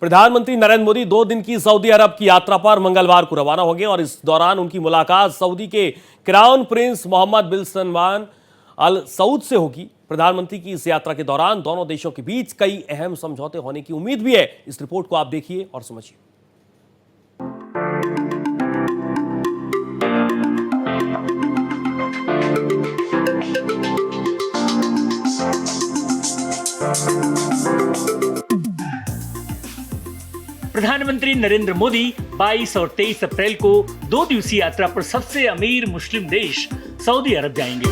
प्रधानमंत्री नरेंद्र मोदी 2 दिन की सऊदी अरब की यात्रा पर मंगलवार को रवाना होंगे और इस दौरान उनकी मुलाकात सऊदी के क्राउन प्रिंस मोहम्मद बिन सलमान अल सऊद से होगी। प्रधानमंत्री की इस यात्रा के दौरान दोनों देशों के बीच कई अहम समझौते होने की उम्मीद भी है। इस रिपोर्ट को आप देखिए और समझिए। प्रधानमंत्री नरेंद्र मोदी 22 और 23 अप्रैल को 2 दिवसीय यात्रा पर सबसे अमीर मुस्लिम देश सऊदी अरब जाएंगे।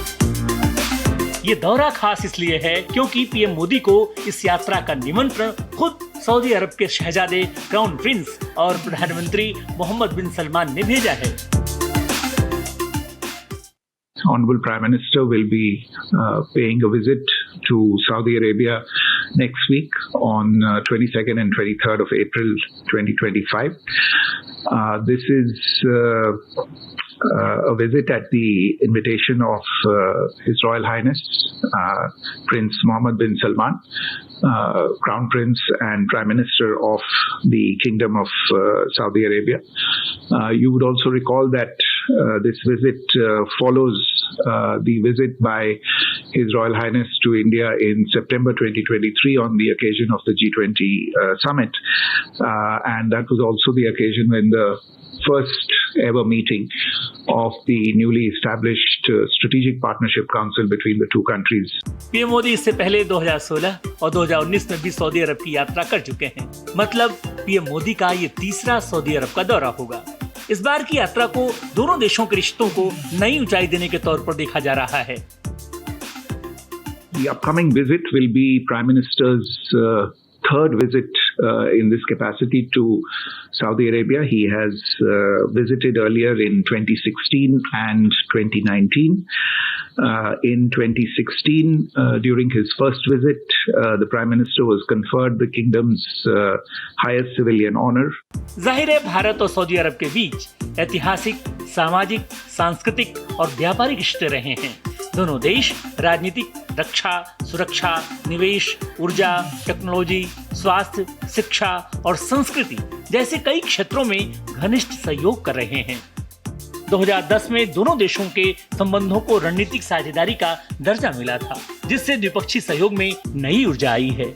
ये दौरा खास इसलिए है क्योंकि पीएम मोदी को इस यात्रा का निमंत्रण खुद सऊदी अरब के शहजादे क्राउन प्रिंस और प्रधानमंत्री मोहम्मद बिन सलमान ने भेजा है। Honorable Prime Minister will be paying a visit to Saudi Arabia next week on 22nd and 23rd of April 2025. This is a visit at the invitation of His Royal Highness Prince Mohammed bin Salman, Crown Prince and Prime Minister of the Kingdom of Saudi Arabia. You would also recall that this visit follows the visit by His Royal Highness to India in September 2023 on the occasion of the G20 summit. And that was also the occasion when the first ever meeting of the newly established Strategic Partnership Council between the two countries. PM Modi इससे पहले 2016 और 2019 में भी Saudi अरब की यात्रा कर चुके हैं। मतलब पीएम मोदी का ये तीसरा सऊदी अरब का दौरा होगा। इस बार की यात्रा को दोनों देशों के रिश्तों को नई ऊंचाई देने के तौर पर देखा जा रहा है। The upcoming visit will be Prime Minister's third visit in this capacity to Saudi Arabia. He has visited earlier in 2016 and 2019. In 2016, during his first visit, the Prime Minister was conferred the kingdom's highest civilian honor. जाहिर है भारत और Saudi अरब के बीच ऐतिहासिक, सामाजिक, सांस्कृतिक और व्यापारिक रिश्ते रहे हैं। दोनों देश राजनीतिक, रक्षा, सुरक्षा, निवेश, ऊर्जा, टेक्नोलॉजी, स्वास्थ्य, शिक्षा और संस्कृति जैसे कई क्षेत्रों में घनिष्ठ सहयोग कर रहे हैं। 2010 में दोनों देशों के संबंधों को रणनीतिक साझेदारी का दर्जा मिला था, जिससे द्विपक्षीय सहयोग में नई ऊर्जा आई है।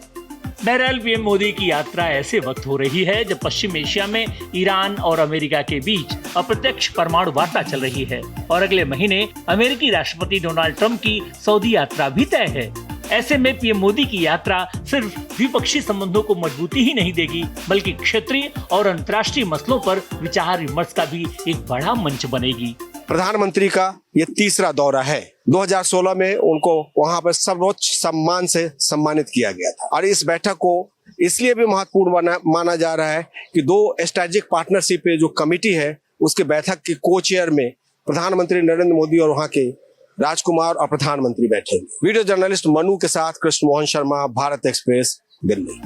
बहरहाल पीएम मोदी की यात्रा ऐसे वक्त हो रही है जब पश्चिम एशिया में ईरान और अमेरिका के बीच अप्रत्यक्ष परमाणु वार्ता चल रही है और अगले महीने अमेरिकी राष्ट्रपति डोनाल्ड ट्रंप की सऊदी यात्रा भी तय है। ऐसे में पीएम मोदी की यात्रा सिर्फ द्विपक्षीय संबंधों को मजबूती ही नहीं देगी, बल्कि क्षेत्रीय और अंतर्राष्ट्रीय मसलों पर विचार विमर्श का भी एक बड़ा मंच बनेगी। प्रधानमंत्री का ये तीसरा दौरा है। 2016 में उनको वहां पर सर्वोच्च सम्मान से सम्मानित किया गया था और इस बैठक को इसलिए भी महत्वपूर्ण माना जा रहा है कि 2 स्ट्रेटेजिक पार्टनरशिप पे जो कमेटी है उसके बैठक के को चेयर में प्रधानमंत्री नरेंद्र मोदी और वहां के राजकुमार और प्रधानमंत्री बैठेंगे। वीडियो जर्नलिस्ट मनु के साथ कृष्ण मोहन शर्मा, भारत एक्सप्रेस, दिल्ली।